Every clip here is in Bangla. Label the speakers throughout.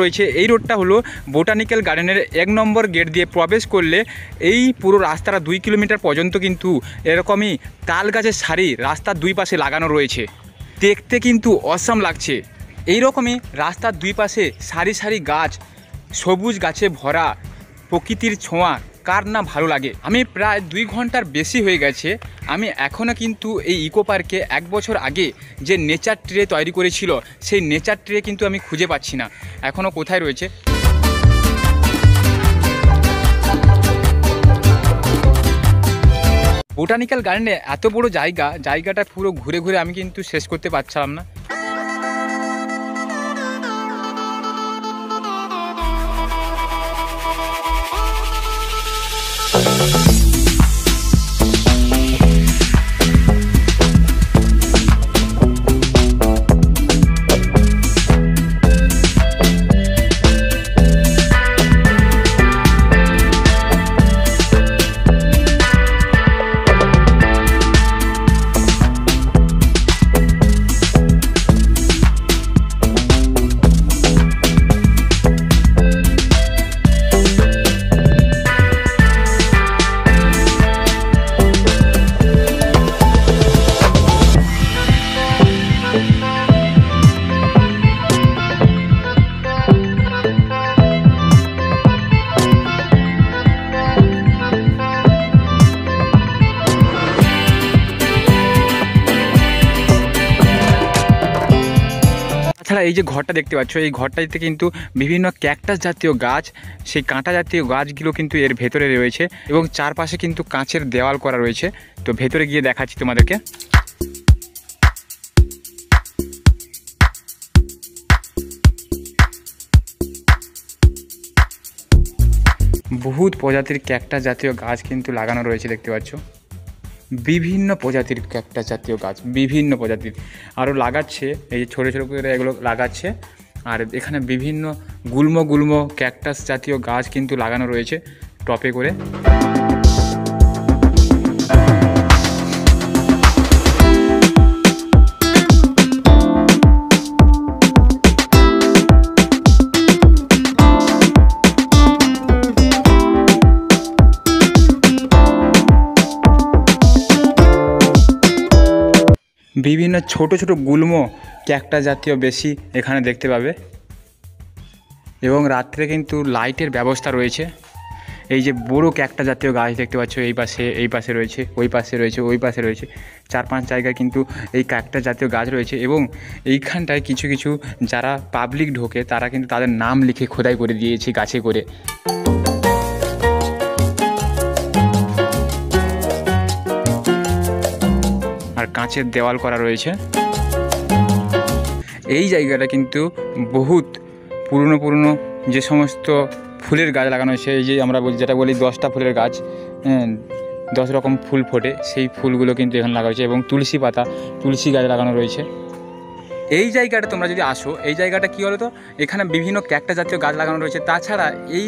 Speaker 1: রয়েছে এই রোডটা হলো বোটানিক্যাল গার্ডেনের 1 নম্বর গেট দিয়ে প্রবেশ করলে এই পুরো রাস্তাটা 2 কিলোমিটার পর্যন্ত কিন্তু এরকমই তাল গাছের সারি রাস্তার দুই পাশে লাগানো রয়েছে। দেখতে কিন্তু অসাম লাগছে। এই রকমই রাস্তার দুই পাশে সারি সারি গাছ, সবুজ গাছে ভরা, প্রকৃতির ছোঁয়া কার না ভালো লাগে। আমি প্রায় 2 ঘন্টার বেশি হয়ে গেছে। আমি এখনও কিন্তু এই ইকো পার্কে 1 বছর আগে যে নেচার ট্রে তৈরি করেছিল সেই নেচার ট্রে কিন্তু আমি খুঁজে পাচ্ছি না, এখনও কোথায় রয়েছে। বোটানিক্যাল গার্ডেনে এত বড় জায়গাটা পুরো ঘুরে ঘুরে আমি কিন্তু শেষ করতে পারছিলাম না। তাছাড়া এই যে ঘরটা দেখতে পাচ্ছ, এই ঘরটাতে কিন্তু বিভিন্ন ক্যাকটাস জাতীয় গাছ, সেই কাঁটা জাতীয় গাছগুলো কিন্তু এর ভেতরে রয়েছে এবং চারপাশে কিন্তু কাঁচের দেওয়াল করা রয়েছে। তো ভেতরে গিয়ে দেখাচ্ছি তোমাদেরকে। বহুত প্রজাতির ক্যাকটাস জাতীয় গাছ কিন্তু লাগানো রয়েছে দেখতে পাচ্ছ। বিভিন্ন প্রজাতির ক্যাকটাস জাতীয় গাছ, বিভিন্ন প্রজাতির আরও লাগাচ্ছে, এই যে ছোটো ছোটো করে এগুলো লাগাচ্ছে। আর এখানে বিভিন্ন গুল্ম গুল্ম ক্যাকটাস জাতীয় গাছ কিন্তু লাগানো রয়েছে টপে করে। বিভিন্ন ছোট ছোট গুল্ম ক্যাকটাস জাতীয় বেশি এখানে দেখতে পাবে এবং রাত্রে কিন্তু লাইটের ব্যবস্থা রয়েছে। এই যে বড় ক্যাকটাস জাতীয় গাছ দেখতে পাচ্ছ, এই পাশে রয়েছে, ওই পাশে রয়েছে, ওই পাশে রয়েছে, 4-5 জায়গায় কিন্তু এই ক্যাকটাস জাতীয় গাছ রয়েছে। এবং এইখানটায় কিছু কিছু যারা পাবলিক ঢোকে তারা কিন্তু তাদের নাম লিখে খোদাই করে দিয়েছে গাছে করে। আর কাঁচের দেওয়াল করা রয়েছে। এই জায়গাটা কিন্তু বহুত পুরনো যে সমস্ত ফুলের গাছ লাগানো হয়েছে, এই যে আমরা যেটা বলি 10টা ফুলের গাছ, 10 রকম ফুল ফোটে, সেই ফুলগুলো কিন্তু এখানে লাগা হয়েছে এবং তুলসী গাছ লাগানো রয়েছে। এই জায়গাটা তোমরা যদি আসো, এই জায়গাটা কী বলো তো, এখানে বিভিন্ন ক্যাকটাস জাতীয় গাছ লাগানো রয়েছে। তাছাড়া এই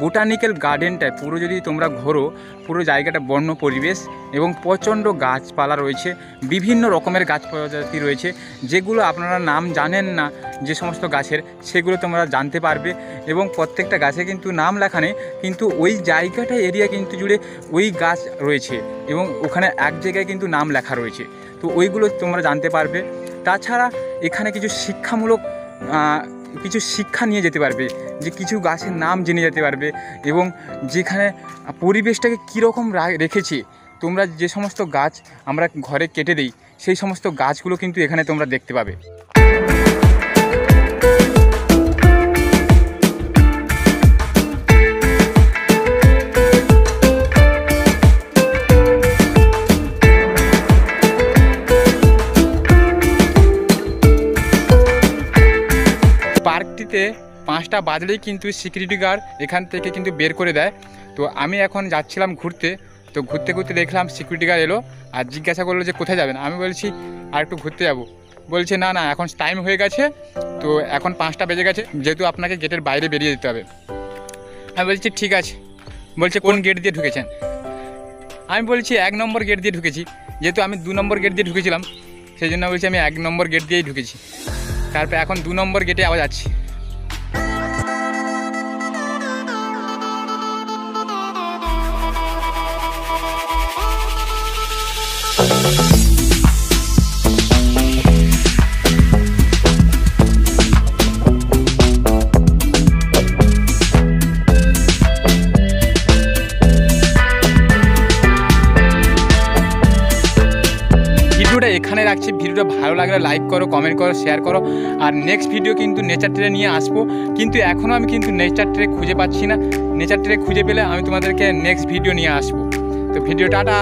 Speaker 1: বোটানিক্যাল গার্ডেনটায় পুরো যদি তোমরা ঘোরো, পুরো জায়গাটা বন্য পরিবেশ এবং প্রচণ্ড গাছপালা রয়েছে, বিভিন্ন রকমের গাছ প্রজাতি রয়েছে যেগুলো আপনারা নাম জানেন না, যে সমস্ত গাছের, সেগুলো তোমরা জানতে পারবে। এবং প্রত্যেকটা গাছে কিন্তু নাম লেখা নেই, কিন্তু ওই জায়গাটা এরিয়া কিন্তু জুড়ে ওই গাছ রয়েছে এবং ওখানে এক জায়গায় কিন্তু নাম লেখা রয়েছে, তো ওইগুলো তোমরা জানতে পারবে। তাছাড়া এখানে কিছু শিক্ষামূলক কিছু শিক্ষা নিয়ে যেতে পারবে, যে কিছু গাছের নাম জেনে যেতে পারবে এবং যেখানে পরিবেশটাকে কীরকম রেখেছে। তোমরা যে সমস্ত গাছ আমরা ঘরে কেটে দিই, সেই সমস্ত গাছগুলো কিন্তু এখানে তোমরা দেখতে পাবে। পার্কটিতে 5টা বাজলেই কিন্তু সিকিউরিটি গার্ড এখান থেকে কিন্তু বের করে দেয়। তো আমি এখন যাচ্ছিলাম ঘুরতে, তো ঘুরতে ঘুরতে দেখলাম সিকিউরিটি গার্ড এলো আর জিজ্ঞাসা করলো যে কোথায় যাবেন। আমি বলছি আর একটু ঘুরতে যাব। বলছে না না, এখন টাইম হয়ে গেছে, তো এখন 5টা বেজে গেছে, যেহেতু আপনাকে গেটের বাইরে বেরিয়ে যেতে হবে। আমি বলছি ঠিক আছে। বলছে কোন গেট দিয়ে ঢুকেছেন? আমি বলছি 1 নম্বর গেট দিয়ে ঢুকেছি, যেহেতু আমি 2 নম্বর গেট দিয়ে ঢুকেছিলাম, সেই জন্য বলছি আমি 1 নম্বর গেট দিয়েই ঢুকেছি। তারপর এখন 2 নম্বর গেটে আবার যাচ্ছি। এখানে রাখছি। ভিডিওটা ভালো লাগলে লাইক করো, কমেন্ট করো, শেয়ার করো। আর নেক্সট ভিডিও কিন্তু নেচার ট্রে নিয়ে আসবো, কিন্তু এখনও আমি কিন্তু নেচার ট্রে খুঁজে পাচ্ছি না। নেচার ট্রে খুঁজে পেলে আমি তোমাদেরকে নেক্সট ভিডিও নিয়ে আসবো। তো ভিডিও টাটা।